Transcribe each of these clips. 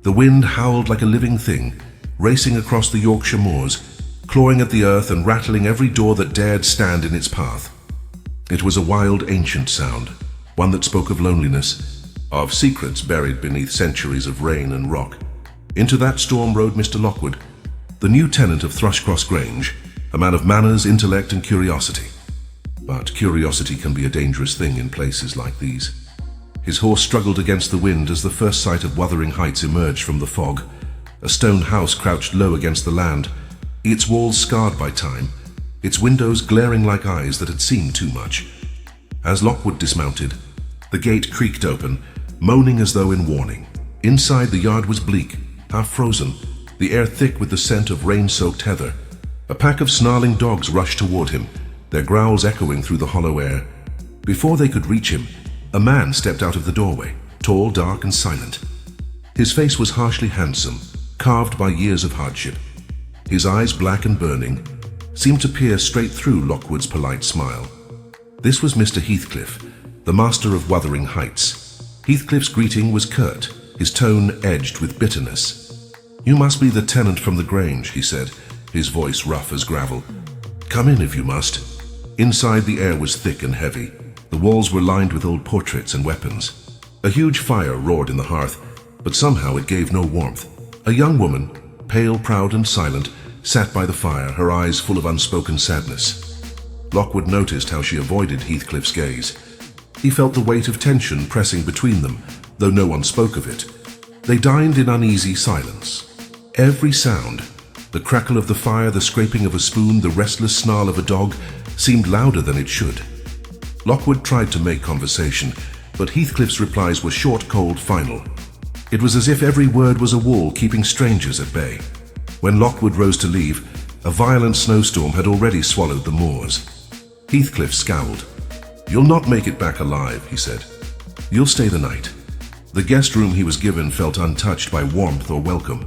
The wind howled like a living thing, racing across the Yorkshire moors, clawing at the earth and rattling every door that dared stand in its path. It was a wild, ancient sound, one that spoke of loneliness, of secrets buried beneath centuries of rain and rock. Into that storm rode Mr. Lockwood, the new tenant of Thrushcross Grange, a man of manners, intellect, and curiosity. But curiosity can be a dangerous thing in places like these. His horse struggled against the wind as the first sight of Withering Heights emerged from the fog. A stone house crouched low against the land, its walls scarred by time, its windows glaring like eyes that had seen too much. As Lockwood dismounted, the gate creaked open, moaning as though in warning. Inside, the yard was bleak, half frozen, the air thick with the scent of rain-soaked heather. A pack of snarling dogs rushed toward him, their growls echoing through the hollow air. Before they could reach him, a man stepped out of the doorway, tall, dark, and silent. His face was harshly handsome, carved by years of hardship. His eyes, black and burning, seemed to peer straight through Lockwood's polite smile. This was Mr. Heathcliff, the master of Withering Heights. Heathcliff's greeting was curt, his tone edged with bitterness. "You must be the tenant from the Grange," he said, his voice rough as gravel. "Come in if you must." Inside, the air was thick and heavy. The walls were lined with old portraits and weapons. A huge fire roared in the hearth, but somehow it gave no warmth. A young woman, pale, proud, and silent, sat by the fire, her eyes full of unspoken sadness. Lockwood noticed how she avoided Heathcliff's gaze. He felt the weight of tension pressing between them, though no one spoke of it. They dined in uneasy silence. Every sound, the crackle of the fire, the scraping of a spoon, the restless snarl of a dog, seemed louder than it should. Lockwood tried to make conversation, but Heathcliff's replies were short, cold, final. It was as if every word was a wall keeping strangers at bay. When Lockwood rose to leave, a violent snowstorm had already swallowed the moors. Heathcliff scowled. "You'll not make it back alive," he said. "You'll stay the night." The guest room he was given felt untouched by warmth or welcome.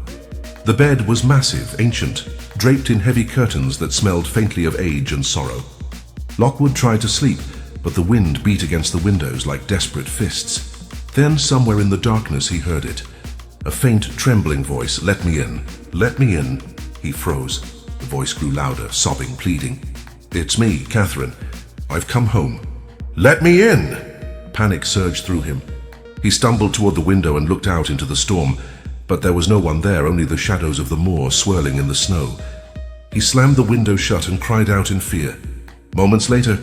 The bed was massive, ancient, draped in heavy curtains that smelled faintly of age and sorrow. Lockwood tried to sleep, but the wind beat against the windows like desperate fists. Then, somewhere in the darkness, he heard it. A faint, trembling voice, "Let me in, let me in." He froze. The voice grew louder, sobbing, pleading. "It's me, Catherine. I've come home." "Let me in!" Panic surged through him. He stumbled toward the window and looked out into the storm, but there was no one there, only the shadows of the moor swirling in the snow. He slammed the window shut and cried out in fear. Moments later,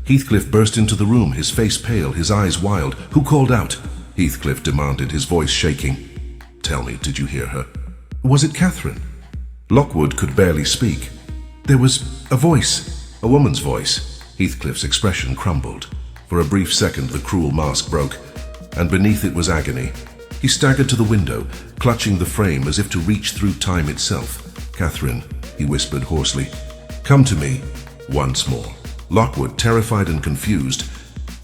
Heathcliff burst into the room, his face pale, his eyes wild. "Who called out?" Heathcliff demanded, his voice shaking. "Tell me, did you hear her? Was it Catherine?" Lockwood could barely speak. There was a voice, a woman's voice. Heathcliff's expression crumbled. For a brief second, the cruel mask broke, and beneath it was agony. He staggered to the window, clutching the frame as if to reach through time itself. "Catherine," he whispered hoarsely, "come to me once more." Lockwood, terrified and confused,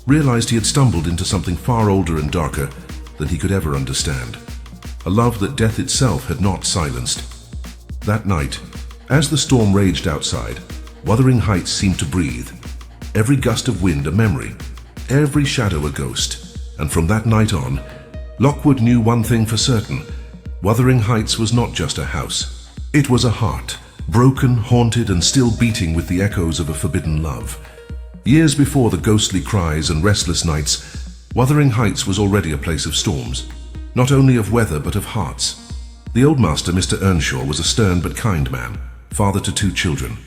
realized he had stumbled into something far older and darker than he could ever understand. A love that death itself had not silenced. That night, as the storm raged outside, Withering Heights seemed to breathe. Every gust of wind a memory, every shadow a ghost. And from that night on, Lockwood knew one thing for certain. Withering Heights was not just a house. It was a heart, broken, haunted, and still beating with the echoes of a forbidden love. Years before the ghostly cries and restless nights, Withering Heights was already a place of storms, not only of weather but of hearts. The old master, Mr. Earnshaw, was a stern but kind man, father to 2 children,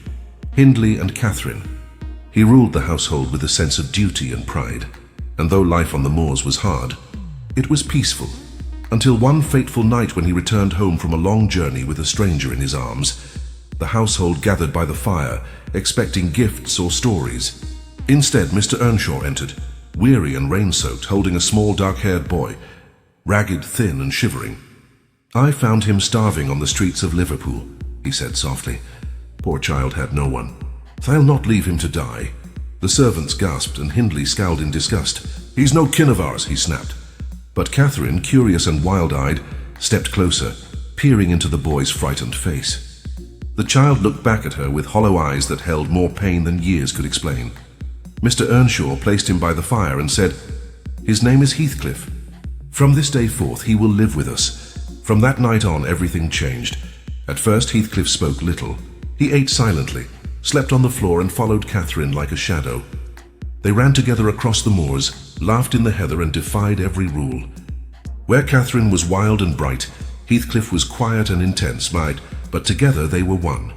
Hindley and Catherine. He ruled the household with a sense of duty and pride, and though life on the moors was hard, it was peaceful, until one fateful night when he returned home from a long journey with a stranger in his arms. The household gathered by the fire, expecting gifts or stories. Instead, Mr. Earnshaw entered, weary and rain-soaked, holding a small dark-haired boy, ragged, thin, and shivering. "I found him starving on the streets of Liverpool," he said softly. "Poor child had no one. I'll not leave him to die." The servants gasped, and Hindley scowled in disgust. "He's no kin of ours," he snapped. But Catherine, curious and wild-eyed, stepped closer, peering into the boy's frightened face. The child looked back at her with hollow eyes that held more pain than years could explain. Mr. Earnshaw placed him by the fire and said, "His name is Heathcliff. From this day forth he will live with us. From that night on, everything changed. At first, Heathcliff spoke little. He ate silently, slept on the floor, and followed Catherine like a shadow. They ran together across the moors, laughed in the heather, and defied every rule. Where Catherine was wild and bright, Heathcliff was quiet and intense, but together they were one.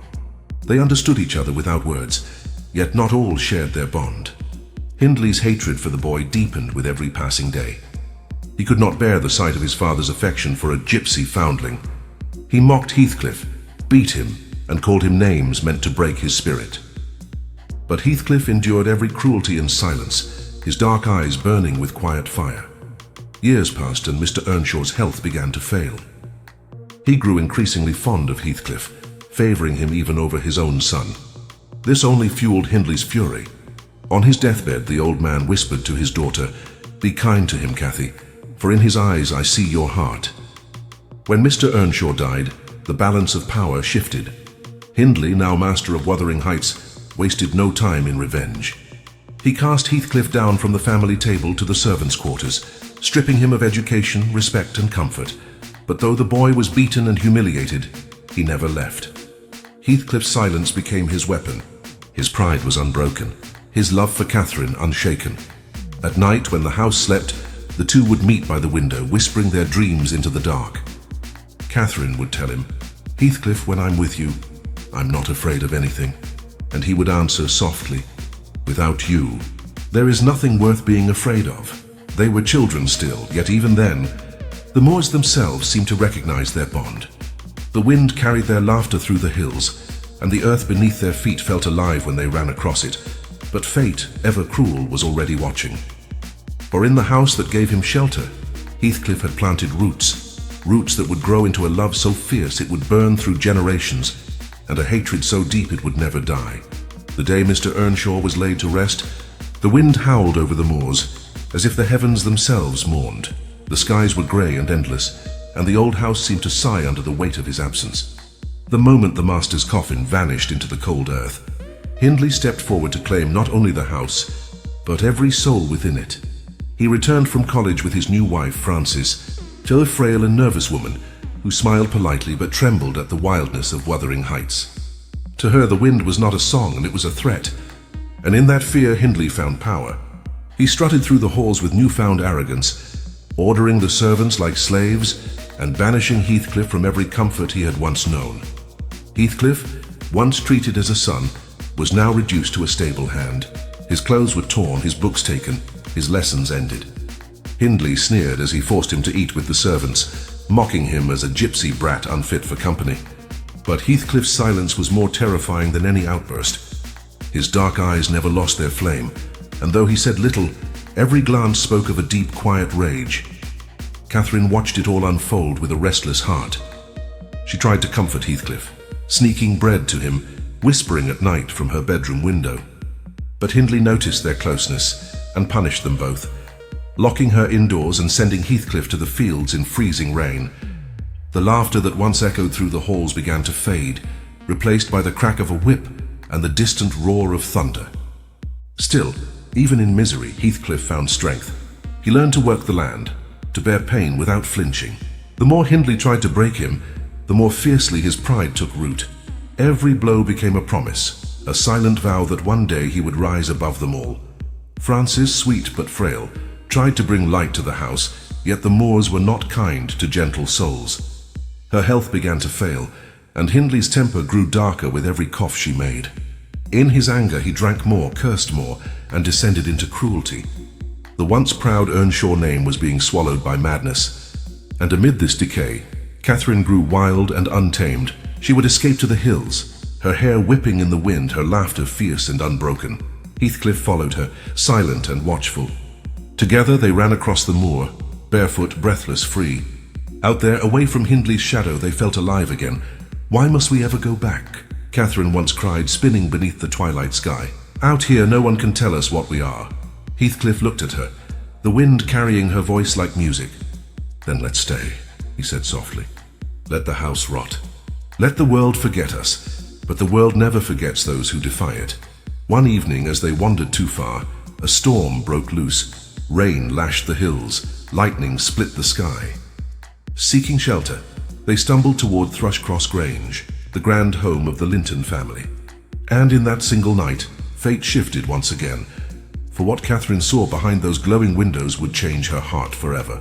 They understood each other without words, yet not all shared their bond. Hindley's hatred for the boy deepened with every passing day. He could not bear the sight of his father's affection for a gypsy foundling. He mocked Heathcliff, beat him, and called him names meant to break his spirit. But Heathcliff endured every cruelty in silence, his dark eyes burning with quiet fire. Years passed and Mr. Earnshaw's health began to fail. He grew increasingly fond of Heathcliff, favoring him even over his own son. This only fueled Hindley's fury. On his deathbed, the old man whispered to his daughter, "Be kind to him, Cathy, for in his eyes I see your heart." When Mr. Earnshaw died, the balance of power shifted. Hindley, now master of Wuthering Heights, wasted no time in revenge. He cast Heathcliff down from the family table to the servants' quarters, stripping him of education, respect, and comfort. But though the boy was beaten and humiliated, he never left. Heathcliff's silence became his weapon. His pride was unbroken, his love for Catherine unshaken. At night, when the house slept, the two would meet by the window, whispering their dreams into the dark. Catherine would tell him, "Heathcliff, when I'm with you, I'm not afraid of anything." And he would answer softly, "Without you, there is nothing worth being afraid of." They were children still, yet even then, the moors themselves seemed to recognize their bond. The wind carried their laughter through the hills, and the earth beneath their feet felt alive when they ran across it. But fate, ever cruel, was already watching. For in the house that gave him shelter, Heathcliff had planted roots that would grow into a love so fierce it would burn through generations, and a hatred so deep it would never die. The day Mr. Earnshaw was laid to rest, the wind howled over the moors, as if the heavens themselves mourned. The skies were grey and endless, and the old house seemed to sigh under the weight of his absence. The moment the master's coffin vanished into the cold earth, Hindley stepped forward to claim not only the house, but every soul within it. He returned from college with his new wife, Frances, still a frail and nervous woman, who smiled politely but trembled at the wildness of Wuthering Heights. To her, the wind was not a song, and it was a threat. And in that fear, Hindley found power. He strutted through the halls with newfound arrogance, ordering the servants like slaves and banishing Heathcliff from every comfort he had once known. Heathcliff, once treated as a son, was now reduced to a stable hand. His clothes were torn, his books taken, his lessons ended. Hindley sneered as he forced him to eat with the servants, mocking him as a gypsy brat unfit for company. But Heathcliff's silence was more terrifying than any outburst. His dark eyes never lost their flame, and though he said little, every glance spoke of a deep, quiet rage. Catherine watched it all unfold with a restless heart. She tried to comfort Heathcliff, sneaking bread to him, whispering at night from her bedroom window. But Hindley noticed their closeness and punished them both, locking her indoors and sending Heathcliff to the fields in freezing rain. The laughter that once echoed through the halls began to fade, replaced by the crack of a whip and the distant roar of thunder. Still, even in misery, Heathcliff found strength. He learned to work the land, to bear pain without flinching. The more Hindley tried to break him, the more fiercely his pride took root. Every blow became a promise, a silent vow that one day he would rise above them all. Frances, sweet but frail, tried to bring light to the house, yet the moors were not kind to gentle souls. Her health began to fail, and Hindley's temper grew darker with every cough she made. In his anger, he drank more, cursed more, and descended into cruelty. The once proud Earnshaw name was being swallowed by madness. And amid this decay, Catherine grew wild and untamed. She would escape to the hills, her hair whipping in the wind, her laughter fierce and unbroken. Heathcliff followed her, silent and watchful. Together they ran across the moor, barefoot, breathless, free. Out there, away from Hindley's shadow, they felt alive again. "Why must we ever go back?" Catherine once cried, spinning beneath the twilight sky. "Out here, no one can tell us what we are." Heathcliff looked at her, the wind carrying her voice like music. "Then let's stay," he said softly. "Let the house rot. Let the world forget us, but the world never forgets those who defy it." One evening, as they wandered too far, a storm broke loose. Rain lashed the hills, lightning split the sky. Seeking shelter, They stumbled toward Thrushcross Grange, the grand home of the Linton family. And in that single night, fate shifted once again, for what Catherine saw behind those glowing windows would change her heart forever.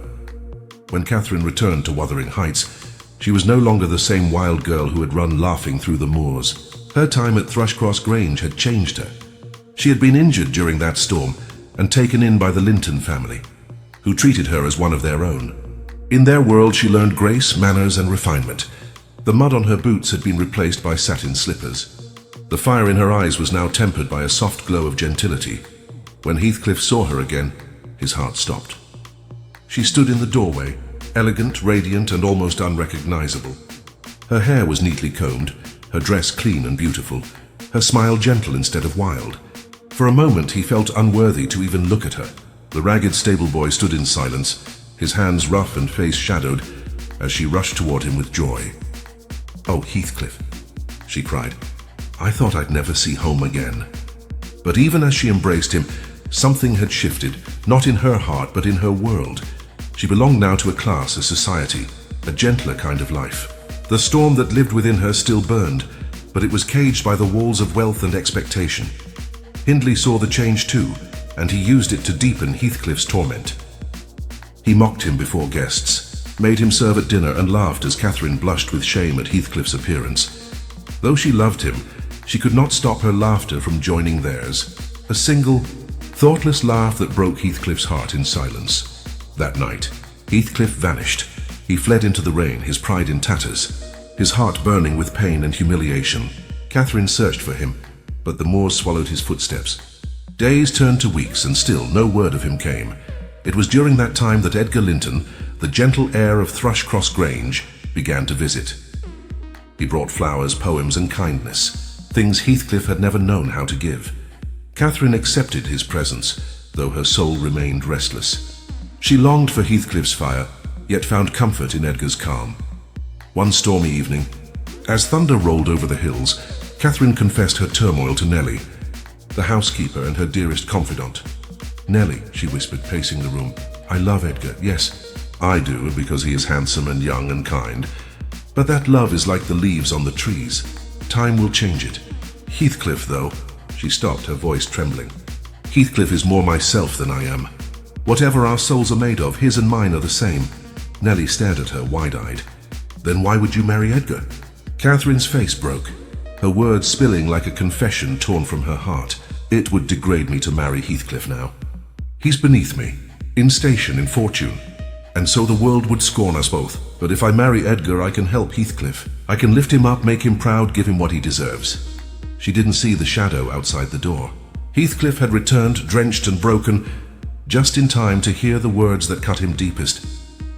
When Catherine returned to Withering Heights, she was no longer the same wild girl who had run laughing through the moors. Her time at Thrushcross Grange had changed her. She had been injured during that storm and taken in by the Linton family, who treated her as one of their own. In their world, she learned grace, manners, and refinement. The mud on her boots had been replaced by satin slippers. The fire in her eyes was now tempered by a soft glow of gentility. When Heathcliff saw her again, his heart stopped. She stood in the doorway, elegant, radiant, and almost unrecognizable. Her hair was neatly combed, her dress clean and beautiful, her smile gentle instead of wild. For a moment he felt unworthy to even look at her. The ragged stable boy stood in silence, his hands rough and face shadowed, as she rushed toward him with joy. "Oh, Heathcliff," she cried. "I thought I'd never see home again." But even as she embraced him, something had shifted, not in her heart but in her world. She belonged now to a class, a society, a gentler kind of life. The storm that lived within her still burned, but it was caged by the walls of wealth and expectation. Hindley saw the change too, and he used it to deepen Heathcliff's torment. He mocked him before guests, made him serve at dinner, and laughed as Catherine blushed with shame at Heathcliff's appearance. Though she loved him, she could not stop her laughter from joining theirs. A single, thoughtless laugh that broke Heathcliff's heart in silence. That night, Heathcliff vanished. He fled into the rain, his pride in tatters, his heart burning with pain and humiliation. Catherine searched for him, but the moors swallowed his footsteps. Days turned to weeks, and still no word of him came. It was during that time that Edgar Linton, the gentle heir of Thrushcross Grange, began to visit. He brought flowers, poems, and kindness, things Heathcliff had never known how to give. Catherine accepted his presence, though her soul remained restless. She longed for Heathcliff's fire, yet found comfort in Edgar's calm. One stormy evening, as thunder rolled over the hills, Catherine confessed her turmoil to Nellie, the housekeeper and her dearest confidant. "Nellie," she whispered, pacing the room, "I love Edgar. Yes, I do, because he is handsome and young and kind. But that love is like the leaves on the trees. Time will change it. Heathcliff, though," she stopped, her voice trembling. "Heathcliff is more myself than I am. Whatever our souls are made of, his and mine are the same." Nellie stared at her, wide-eyed. "Then why would you marry Edgar?" Catherine's face broke, her words spilling like a confession torn from her heart. "It would degrade me to marry Heathcliff now. He's beneath me, in station, in fortune, and so the world would scorn us both. But if I marry Edgar, I can help Heathcliff. I can lift him up, make him proud, give him what he deserves." She didn't see the shadow outside the door. Heathcliff had returned, drenched and broken, just in time to hear the words that cut him deepest.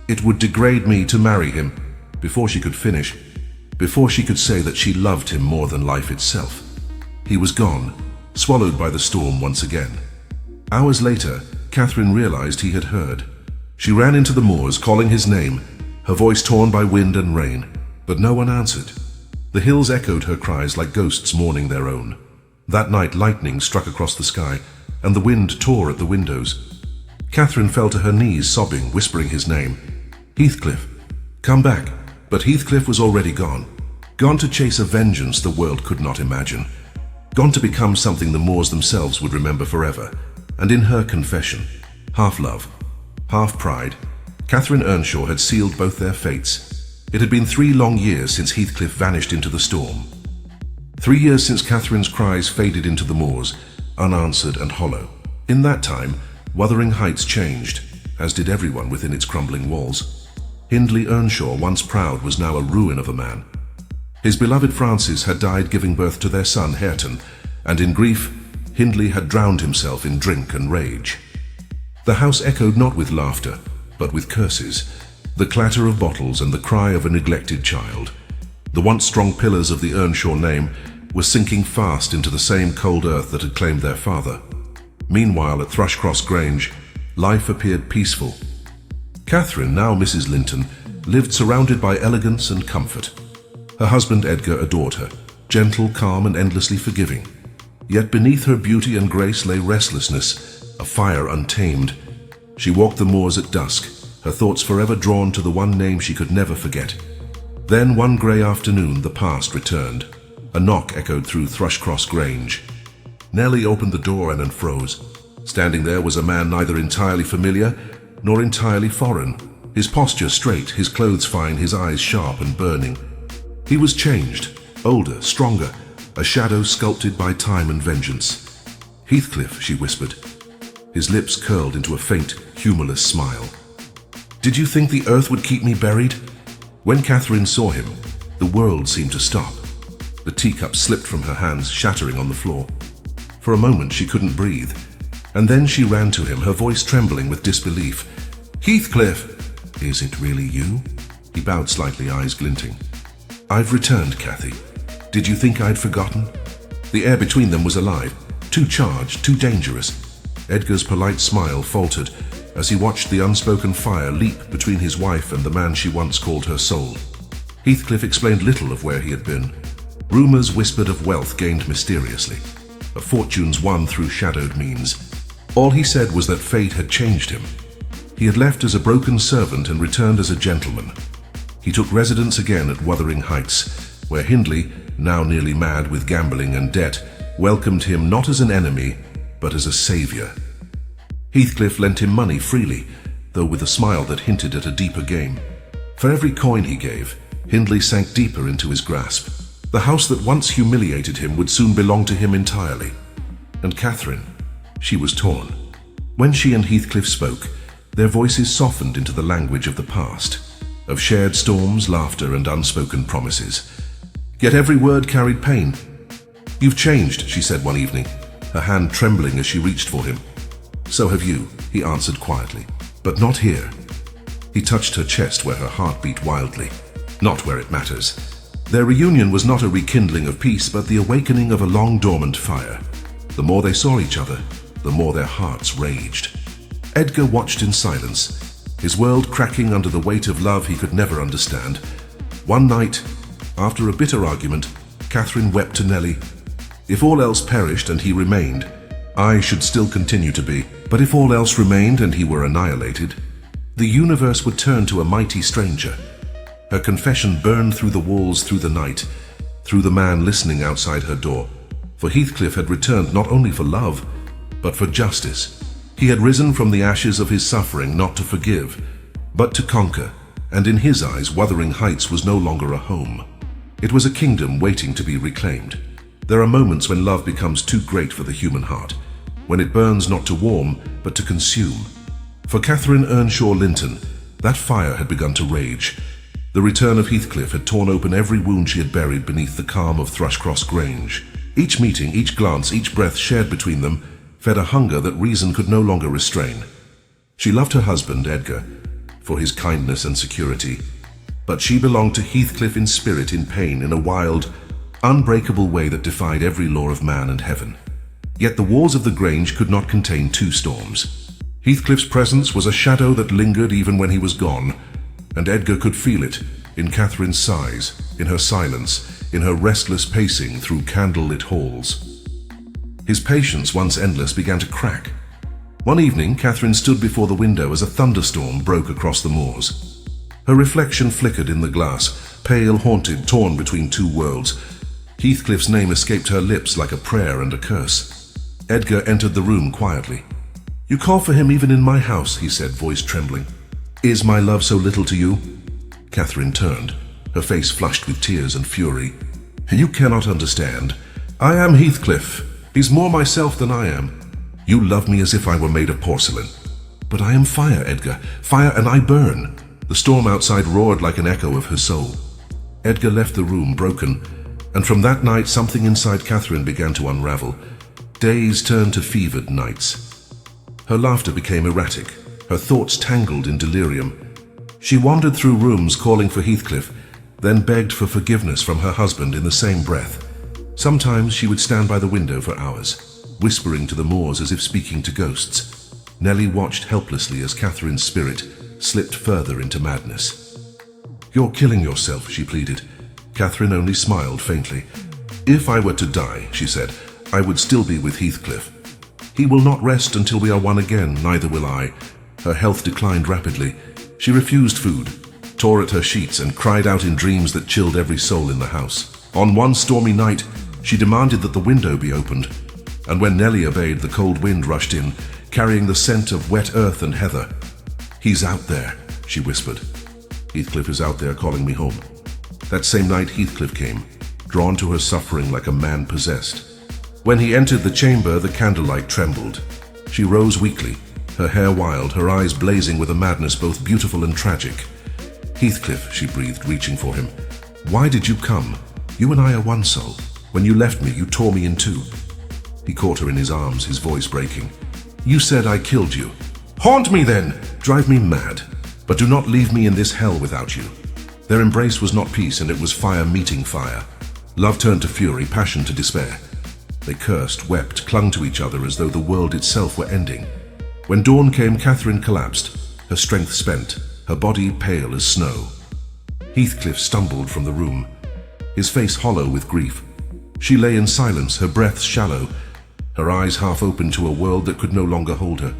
It would degrade me to marry him. Before she could finish, before she could say that she loved him more than life itself, he was gone, swallowed by the storm once again. Hours later, Catherine realized he had heard. She ran into the moors, calling his name, her voice torn by wind and rain, but no one answered. The hills echoed her cries like ghosts mourning their own. That night, lightning struck across the sky, and the wind tore at the windows. Catherine fell to her knees, sobbing, whispering his name. "Heathcliff, come back." But Heathcliff was already gone. Gone to chase a vengeance the world could not imagine. Gone to become something the moors themselves would remember forever. And in her confession, half love, half pride, Catherine Earnshaw had sealed both their fates. It had been 3 long years since Heathcliff vanished into the storm. 3 years since Catherine's cries faded into the moors, unanswered and hollow. In that time, Withering Heights changed, as did everyone within its crumbling walls. Hindley Earnshaw, once proud, was now a ruin of a man. His beloved Francis had died giving birth to their son Hareton, and in grief, Hindley had drowned himself in drink and rage. The house echoed not with laughter, but with curses, the clatter of bottles and the cry of a neglected child. The once strong pillars of the Earnshaw name were sinking fast into the same cold earth that had claimed their father. Meanwhile, at Thrushcross Grange, life appeared peaceful. Catherine, now Mrs. Linton, lived surrounded by elegance and comfort. Her husband Edgar adored her, gentle, calm, and endlessly forgiving. Yet beneath her beauty and grace lay restlessness, a fire untamed. She walked the moors at dusk, her thoughts forever drawn to the one name she could never forget. Then one grey afternoon the past returned. A knock echoed through Thrushcross Grange. Nellie opened the door and unfroze. Standing there was a man neither entirely familiar nor entirely foreign. His posture straight, his clothes fine, his eyes sharp and burning. He was changed, older, stronger, a shadow sculpted by time and vengeance. "Heathcliff," she whispered. His lips curled into a faint, humorless smile. "Did you think the earth would keep me buried?" When Catherine saw him, the world seemed to stop. The teacup slipped from her hands, shattering on the floor. For a moment she couldn't breathe, and then she ran to him, her voice trembling with disbelief. "Heathcliff!" "Is it really you?" He bowed slightly, eyes glinting. "I've returned, Cathy. Did you think I'd forgotten?" The air between them was alive, too charged, too dangerous. Edgar's polite smile faltered as he watched the unspoken fire leap between his wife and the man she once called her soul. Heathcliff explained little of where he had been. Rumours whispered of wealth gained mysteriously, of fortunes won through shadowed means. All he said was that fate had changed him. He had left as a broken servant and returned as a gentleman. He took residence again at Withering Heights, where Hindley, now nearly mad with gambling and debt, welcomed him not as an enemy, but as a saviour. Heathcliff lent him money freely, though with a smile that hinted at a deeper game. For every coin he gave, Hindley sank deeper into his grasp. The house that once humiliated him would soon belong to him entirely. And Catherine, she was torn. When she and Heathcliff spoke, their voices softened into the language of the past, of shared storms, laughter, and unspoken promises. Yet every word carried pain. "You've changed," she said one evening, her hand trembling as she reached for him. "So have you," he answered quietly, "but not here." He touched her chest where her heart beat wildly, not where it matters. Their reunion was not a rekindling of peace, but the awakening of a long-dormant fire. The more they saw each other, the more their hearts raged. Edgar watched in silence, his world cracking under the weight of love he could never understand. One night, after a bitter argument, Catherine wept to Nellie. "If all else perished and he remained, I should still continue to be. But if all else remained and he were annihilated, the universe would turn to a mighty stranger." Her confession burned through the walls, through the night, through the man listening outside her door. For Heathcliff had returned not only for love, but for justice. He had risen from the ashes of his suffering not to forgive, but to conquer, and in his eyes Withering Heights was no longer a home. It was a kingdom waiting to be reclaimed. There are moments when love becomes too great for the human heart, when it burns not to warm, but to consume. For Catherine Earnshaw Linton, that fire had begun to rage. The return of Heathcliff had torn open every wound she had buried beneath the calm of Thrushcross Grange. Each meeting, each glance, each breath shared between them fed a hunger that reason could no longer restrain. She loved her husband, Edgar, for his kindness and security, but she belonged to Heathcliff in spirit, in pain, in a wild, unbreakable way that defied every law of man and heaven. Yet the walls of the Grange could not contain two storms. Heathcliff's presence was a shadow that lingered even when he was gone, and Edgar could feel it in Catherine's sighs, in her silence, in her restless pacing through candlelit halls. His patience, once endless, began to crack. One evening, Catherine stood before the window as a thunderstorm broke across the moors. Her reflection flickered in the glass, pale, haunted, torn between two worlds. Heathcliff's name escaped her lips like a prayer and a curse. Edgar entered the room quietly. "You call for him even in my house," he said, voice trembling. "Is my love so little to you?" Catherine turned, her face flushed with tears and fury. "You cannot understand. I am Heathcliff. He's more myself than I am. You love me as if I were made of porcelain. But I am fire, Edgar. Fire, and I burn." The storm outside roared like an echo of her soul. Edgar left the room broken, and from that night something inside Catherine began to unravel. Days turned to fevered nights. Her laughter became erratic, her thoughts tangled in delirium. She wandered through rooms calling for Heathcliff, then begged for forgiveness from her husband in the same breath. Sometimes she would stand by the window for hours, whispering to the moors as if speaking to ghosts. Nellie watched helplessly as Catherine's spirit slipped further into madness. "You're killing yourself," she pleaded. Catherine only smiled faintly. "If I were to die," she said, "I would still be with Heathcliff. He will not rest until we are one again, neither will I." Her health declined rapidly. She refused food. tore at her sheets, and cried out in dreams that chilled every soul in the house. On one stormy night, she demanded that the window be opened, and when Nellie obeyed, the cold wind rushed in, carrying the scent of wet earth and heather. "He's out there," she whispered. "Heathcliff is out there calling me home." That same night, Heathcliff came, drawn to her suffering like a man possessed. When he entered the chamber, the candlelight trembled. She rose weakly, her hair wild, her eyes blazing with a madness both beautiful and tragic. "Heathcliff," she breathed, reaching for him. "Why did you come? You and I are one soul. When you left me, you tore me in two." He caught her in his arms, his voice breaking. "You said I killed you. Haunt me then! Drive me mad. But do not leave me in this hell without you." Their embrace was not peace, and it was fire meeting fire. Love turned to fury, passion to despair. They cursed, wept, clung to each other as though the world itself were ending. When dawn came, Catherine collapsed, her strength spent, her body pale as snow. Heathcliff stumbled from the room, his face hollow with grief. She lay in silence, her breath shallow, her eyes half open to a world that could no longer hold her.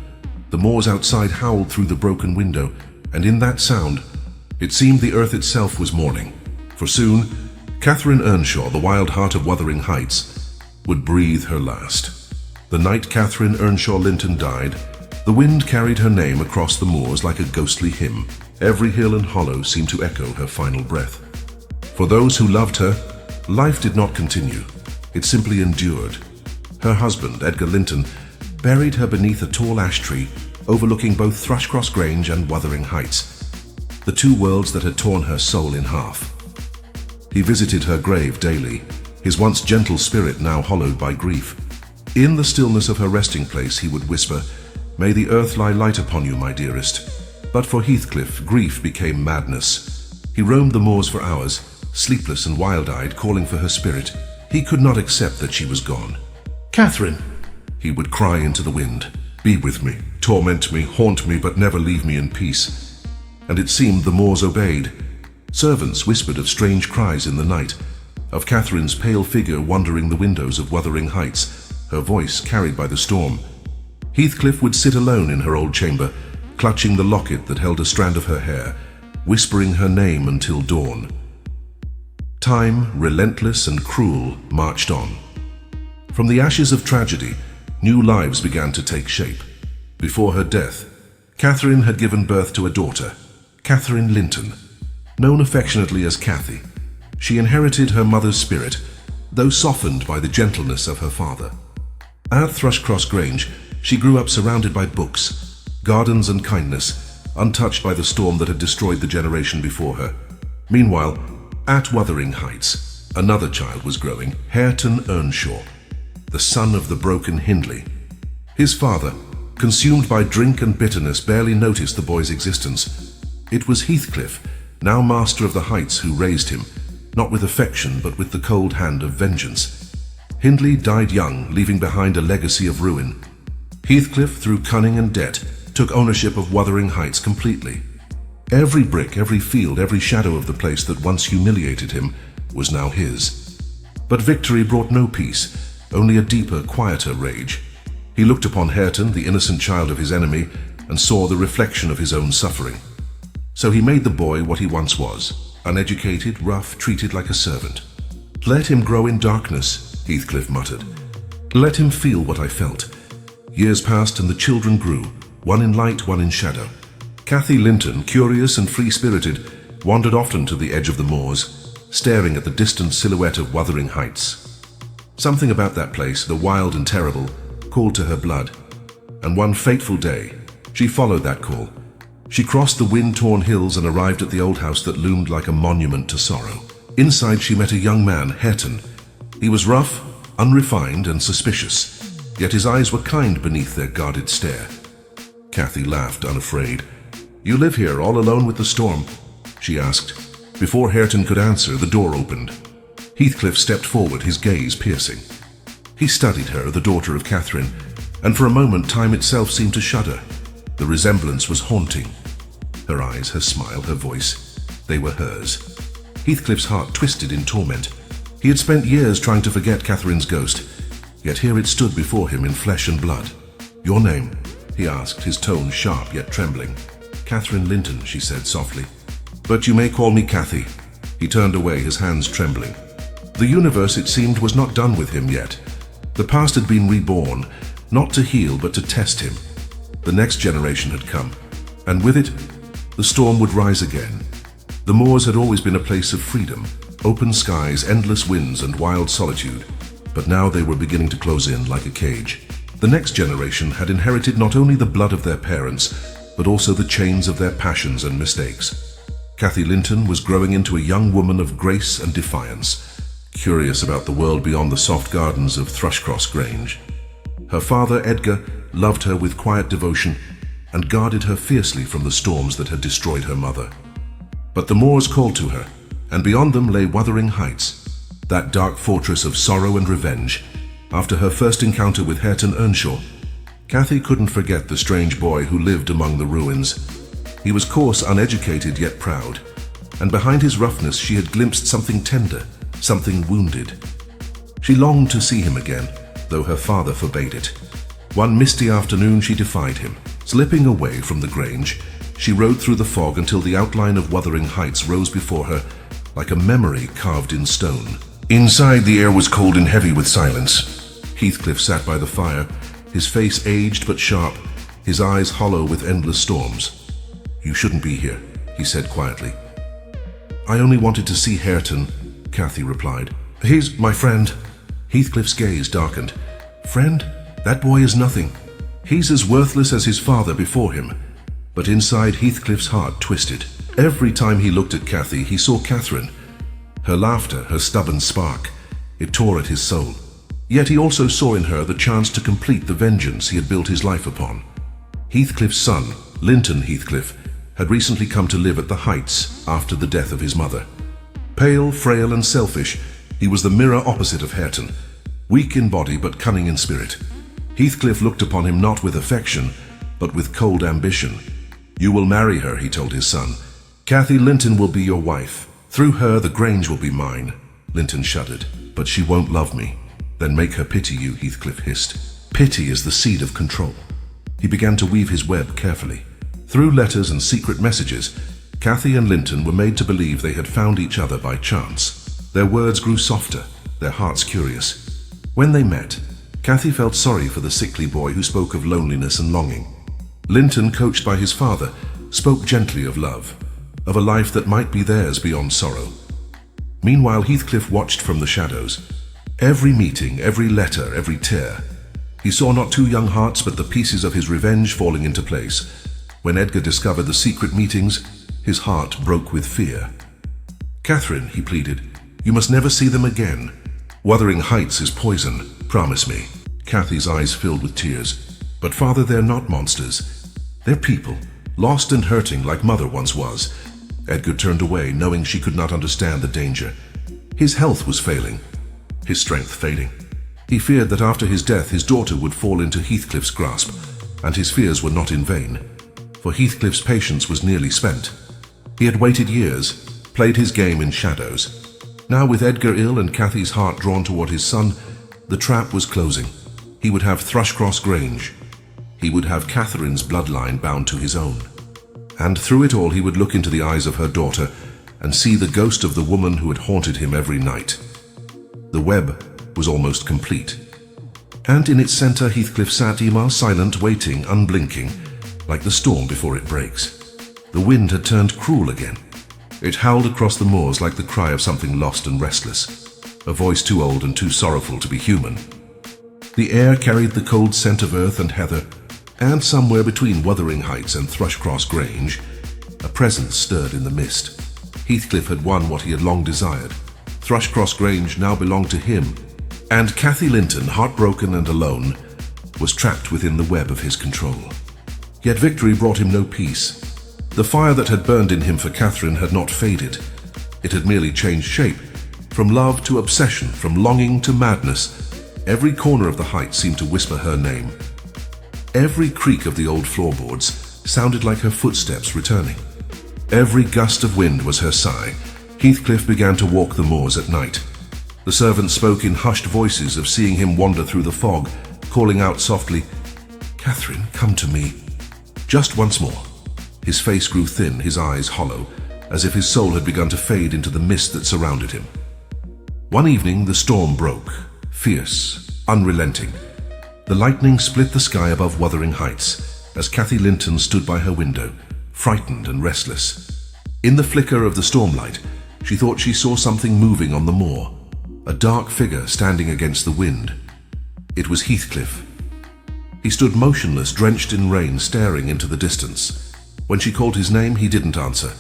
The moors outside howled through the broken window, and in that sound, it seemed the earth itself was mourning. For soon, Catherine Earnshaw, the wild heart of Wuthering Heights, would breathe her last. The night Catherine Earnshaw Linton died, the wind carried her name across the moors like a ghostly hymn. Every hill and hollow seemed to echo her final breath. For those who loved her, life did not continue. It simply endured. Her husband, Edgar Linton, buried her beneath a tall ash tree overlooking both Thrushcross Grange and Wuthering Heights, the two worlds that had torn her soul in half. He visited her grave daily, his once gentle spirit now hollowed by grief. In the stillness of her resting place, he would whisper, "May the earth lie light upon you, my dearest." But for Heathcliff, grief became madness. He roamed the moors for hours, sleepless and wild-eyed, calling for her spirit. He could not accept that she was gone. "Catherine!" he would cry into the wind. "Be with me, torment me, haunt me, but never leave me in peace." And it seemed the moors obeyed. Servants whispered of strange cries in the night, of Catherine's pale figure wandering the windows of Wuthering Heights, her voice carried by the storm. Heathcliff would sit alone in her old chamber, clutching the locket that held a strand of her hair, whispering her name until dawn. Time, relentless and cruel, marched on. From the ashes of tragedy, new lives began to take shape. Before her death, Catherine had given birth to a daughter, Catherine Linton, known affectionately as Cathy. She inherited her mother's spirit, though softened by the gentleness of her father. At Thrushcross Grange, she grew up surrounded by books, gardens and kindness, untouched by the storm that had destroyed the generation before her. Meanwhile, at Wuthering Heights, another child was growing, Hareton Earnshaw, the son of the broken Hindley. His father, consumed by drink and bitterness, barely noticed the boy's existence. It was Heathcliff, now master of the Heights, who raised him, not with affection but with the cold hand of vengeance. Hindley died young, leaving behind a legacy of ruin. Heathcliff, through cunning and debt, took ownership of Wuthering Heights completely. Every brick, every field, every shadow of the place that once humiliated him was now his. But victory brought no peace, only a deeper, quieter rage. He looked upon Hareton, the innocent child of his enemy, and saw the reflection of his own suffering. So he made the boy what he once was, uneducated, rough, treated like a servant. "Let him grow in darkness," Heathcliff muttered. "Let him feel what I felt." Years passed and the children grew, one in light, one in shadow. Cathy Linton, curious and free-spirited, wandered often to the edge of the moors, staring at the distant silhouette of Wuthering Heights. Something about that place, the wild and terrible, called to her blood. And one fateful day, she followed that call. She crossed the wind-torn hills and arrived at the old house that loomed like a monument to sorrow. Inside she met a young man, Hareton. He was rough, unrefined and suspicious, yet his eyes were kind beneath their guarded stare. Cathy laughed, unafraid. "You live here all alone with the storm?" she asked. Before Hareton could answer, the door opened. Heathcliff stepped forward, his gaze piercing. He studied her, the daughter of Catherine, and for a moment time itself seemed to shudder. The resemblance was haunting. Her eyes, her smile, her voice, they were hers. Heathcliff's heart twisted in torment. He had spent years trying to forget Catherine's ghost, yet here it stood before him in flesh and blood. "Your name?" he asked, his tone sharp yet trembling. "Catherine Linton," she said softly. But you may call me Kathy." He turned away, his hands trembling. The universe, it seemed, was not done with him yet. The past had been reborn, not to heal, but to test him. The next generation had come, and with it, the storm would rise again. The moors had always been a place of freedom, open skies, endless winds, and wild solitude. But now they were beginning to close in like a cage. The next generation had inherited not only the blood of their parents, but also the chains of their passions and mistakes. Kathy Linton was growing into a young woman of grace and defiance, curious about the world beyond the soft gardens of Thrushcross Grange. Her father, Edgar, loved her with quiet devotion and guarded her fiercely from the storms that had destroyed her mother. But the moors called to her, and beyond them lay Withering Heights, that dark fortress of sorrow and revenge. After her first encounter with Hareton Earnshaw, Kathy couldn't forget the strange boy who lived among the ruins. He was coarse, uneducated, yet proud, and behind his roughness she had glimpsed something tender, something wounded. She longed to see him again, though her father forbade it. One misty afternoon she defied him. Slipping away from the Grange, she rode through the fog until the outline of Withering Heights rose before her like a memory carved in stone. Inside, the air was cold and heavy with silence. Heathcliff sat by the fire, his face aged but sharp, his eyes hollow with endless storms. "You shouldn't be here," he said quietly. "I only wanted to see Hareton," Kathy replied. "He's my friend." Heathcliff's gaze darkened. "Friend? That boy is nothing. He's as worthless as his father before him." But inside, Heathcliff's heart twisted. Every time he looked at Kathy, he saw Catherine. Her laughter, her stubborn spark, it tore at his soul. Yet he also saw in her the chance to complete the vengeance he had built his life upon. Heathcliff's son, Linton Heathcliff, had recently come to live at the Heights after the death of his mother. Pale, frail, and selfish, he was the mirror opposite of Hareton, weak in body but cunning in spirit. Heathcliff looked upon him not with affection, but with cold ambition. "You will marry her," he told his son. "Kathy Linton will be your wife. Through her, the Grange will be mine." Linton shuddered. "But she won't love me." "Then make her pity you," Heathcliff hissed. "Pity is the seed of control." He began to weave his web carefully. Through letters and secret messages, Kathy and Linton were made to believe they had found each other by chance. Their words grew softer, their hearts curious. When they met, Kathy felt sorry for the sickly boy who spoke of loneliness and longing. Linton, coached by his father, spoke gently of love, of a life that might be theirs beyond sorrow. Meanwhile, Heathcliff watched from the shadows. Every meeting, every letter, every tear. He saw not two young hearts, but the pieces of his revenge falling into place. When Edgar discovered the secret meetings, his heart broke with fear. "Catherine," he pleaded, "you must never see them again. Withering Heights is poison. Promise me." Kathy's eyes filled with tears. "But father, they're not monsters. They're people, lost and hurting like mother once was." Edgar turned away, knowing she could not understand the danger. His health was failing, his strength fading. He feared that after his death his daughter would fall into Heathcliff's grasp, and his fears were not in vain, for Heathcliff's patience was nearly spent. He had waited years, played his game in shadows. Now, with Edgar ill and Kathy's heart drawn toward his son, the trap was closing. He would have Thrushcross Grange. He would have Catherine's bloodline bound to his own. And through it all he would look into the eyes of her daughter and see the ghost of the woman who had haunted him every night. The web was almost complete. And in its center Heathcliff sat, silent, waiting, unblinking, like the storm before it breaks. The wind had turned cruel again. It howled across the moors like the cry of something lost and restless, a voice too old and too sorrowful to be human. The air carried the cold scent of earth and heather, and somewhere between Withering Heights and Thrushcross Grange, a presence stirred in the mist. Heathcliff had won what he had long desired. Thrushcross Grange now belonged to him, and Kathy Linton, heartbroken and alone, was trapped within the web of his control. Yet victory brought him no peace. The fire that had burned in him for Catherine had not faded. It had merely changed shape, from love to obsession, from longing to madness. Every corner of the heights seemed to whisper her name. Every creak of the old floorboards sounded like her footsteps returning. Every gust of wind was her sigh. Heathcliff began to walk the moors at night. The servants spoke in hushed voices of seeing him wander through the fog, calling out softly, "Catherine, come to me." Just once more. His face grew thin, his eyes hollow, as if his soul had begun to fade into the mist that surrounded him. One evening, the storm broke, fierce, unrelenting. The lightning split the sky above Withering Heights as Kathy Linton stood by her window, frightened and restless. In the flicker of the stormlight, she thought she saw something moving on the moor, a dark figure standing against the wind. It was Heathcliff. He stood motionless, drenched in rain, staring into the distance. When she called his name, he didn't answer.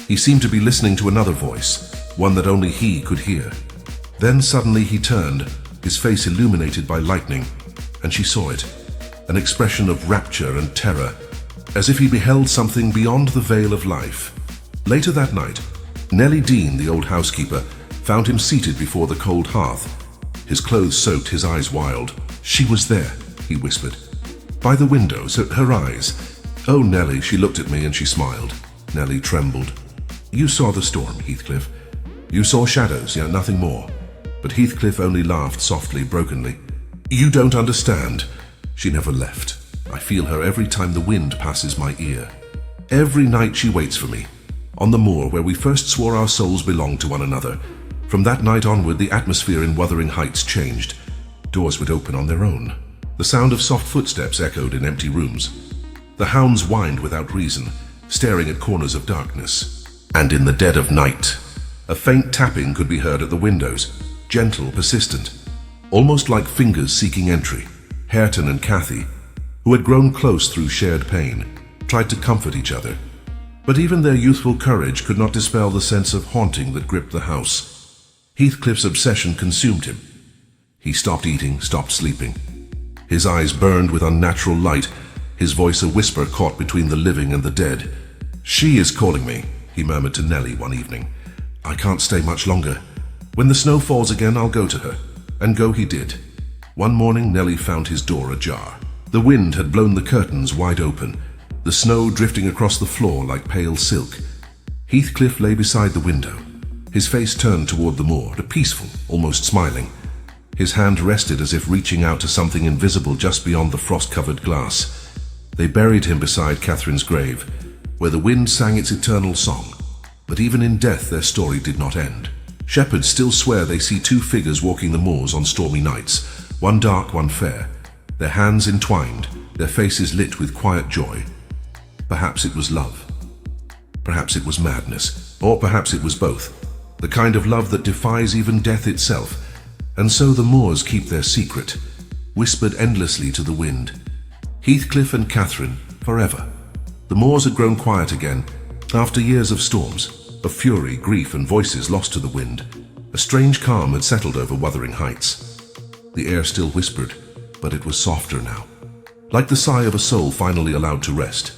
He seemed to be listening to another voice, one that only he could hear. Then suddenly he turned, his face illuminated by lightning, and she saw it, an expression of rapture and terror, as if he beheld something beyond the veil of life. Later that night, Nellie Dean, the old housekeeper, found him seated before the cold hearth, his clothes soaked, his eyes wild. "She was there," he whispered, "by the windows, her eyes. Oh, Nellie," she looked at me and she smiled. Nellie trembled. "You saw the storm, Heathcliff. You saw shadows, yet nothing more." But Heathcliff only laughed softly, brokenly. "You don't understand. She never left. I feel her every time the wind passes my ear. Every night she waits for me, on the moor where we first swore our souls belonged to one another. From that night onward, the atmosphere in Withering Heights changed. Doors would open on their own. The sound of soft footsteps echoed in empty rooms. The hounds whined without reason, staring at corners of darkness. And in the dead of night, a faint tapping could be heard at the windows, gentle, persistent, almost like fingers seeking entry. Hareton and Kathy, who had grown close through shared pain, tried to comfort each other. But even their youthful courage could not dispel the sense of haunting that gripped the house. Heathcliff's obsession consumed him. He stopped eating, stopped sleeping. His eyes burned with unnatural light, his voice a whisper caught between the living and the dead. "She is calling me," he murmured to Nellie one evening. "I can't stay much longer. When the snow falls again, I'll go to her." And go he did. One morning, Nellie found his door ajar. The wind had blown the curtains wide open, the snow drifting across the floor like pale silk. Heathcliff lay beside the window, his face turned toward the moor, peaceful, almost smiling. His hand rested as if reaching out to something invisible just beyond the frost-covered glass. They buried him beside Catherine's grave, where the wind sang its eternal song. But even in death, their story did not end. Shepherds still swear they see two figures walking the moors on stormy nights, one dark, one fair, their hands entwined, their faces lit with quiet joy. Perhaps it was love. Perhaps it was madness. Or perhaps it was both. The kind of love that defies even death itself. And so the moors keep their secret, whispered endlessly to the wind. Heathcliff and Catherine, forever. The moors had grown quiet again, after years of storms, of fury, grief, and voices lost to the wind. A strange calm had settled over Withering Heights. The air still whispered, but it was softer now, like the sigh of a soul finally allowed to rest.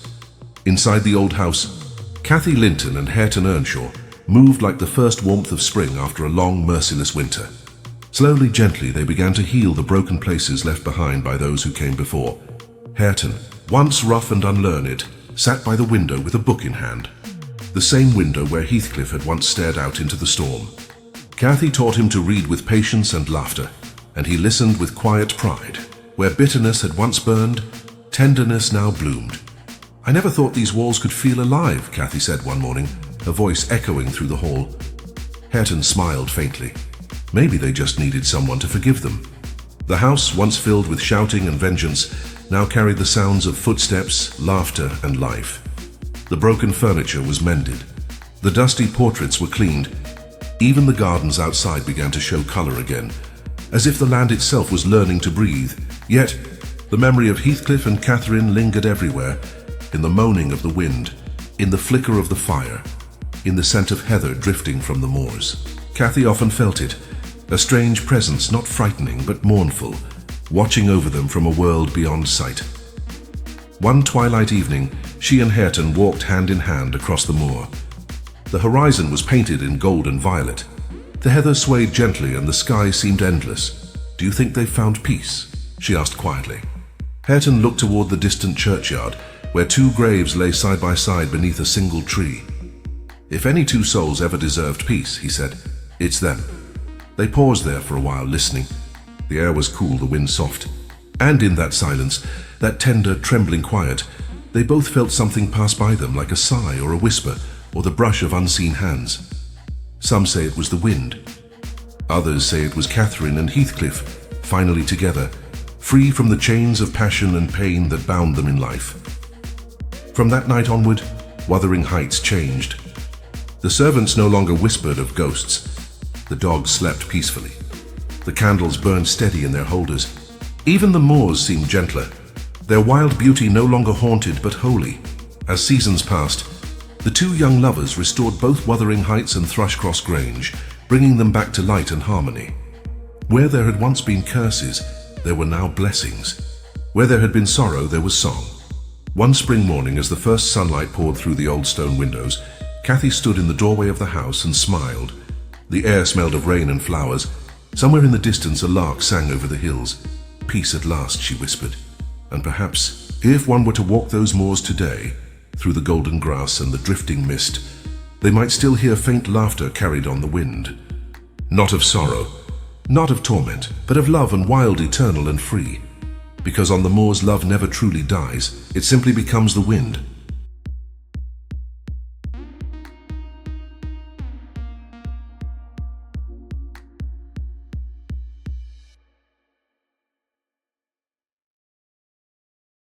Inside the old house, Kathy Linton and Hareton Earnshaw moved like the first warmth of spring after a long, merciless winter. Slowly, gently, they began to heal the broken places left behind by those who came before. Hareton, once rough and unlearned, sat by the window with a book in hand, the same window where Heathcliff had once stared out into the storm. Kathy taught him to read with patience and laughter, and he listened with quiet pride. Where bitterness had once burned, tenderness now bloomed. "I never thought these walls could feel alive," Kathy said one morning, her voice echoing through the hall. Hareton smiled faintly. Maybe they just needed someone to forgive them. The house, once filled with shouting and vengeance, now carried the sounds of footsteps, laughter, and life. The broken furniture was mended. The dusty portraits were cleaned. Even the gardens outside began to show color again, as if the land itself was learning to breathe. Yet, the memory of Heathcliff and Catherine lingered everywhere, in the moaning of the wind, in the flicker of the fire, in the scent of heather drifting from the moors. Kathy often felt it, a strange presence, not frightening but mournful, watching over them from a world beyond sight. One twilight evening, she and Hareton walked hand in hand across the moor. The horizon was painted in gold and violet. The heather swayed gently and the sky seemed endless. "Do you think they've found peace?" she asked quietly. Hareton looked toward the distant churchyard, where two graves lay side by side beneath a single tree. "If any two souls ever deserved peace," he said, "it's them." They paused there for a while, listening. The air was cool, the wind soft. And in that silence, that tender, trembling quiet, they both felt something pass by them like a sigh or a whisper, or the brush of unseen hands. Some say it was the wind. Others say it was Catherine and Heathcliff, finally together, free from the chains of passion and pain that bound them in life. From that night onward, Wuthering Heights changed. The servants no longer whispered of ghosts. The dogs slept peacefully. The candles burned steady in their holders. Even the moors seemed gentler, their wild beauty no longer haunted but holy. As seasons passed, the two young lovers restored both Wuthering Heights and Thrushcross Grange, bringing them back to light and harmony. Where there had once been curses, there were now blessings. Where there had been sorrow, there was song. One spring morning, as the first sunlight poured through the old stone windows, Cathy stood in the doorway of the house and smiled. The air smelled of rain and flowers. Somewhere in the distance, a lark sang over the hills. Peace at last, she whispered. And perhaps, if one were to walk those moors today, through the golden grass and the drifting mist, they might still hear faint laughter carried on the wind. Not of sorrow, not of torment, but of love and wild, eternal and free. Because on the moors love never truly dies, it simply becomes the wind,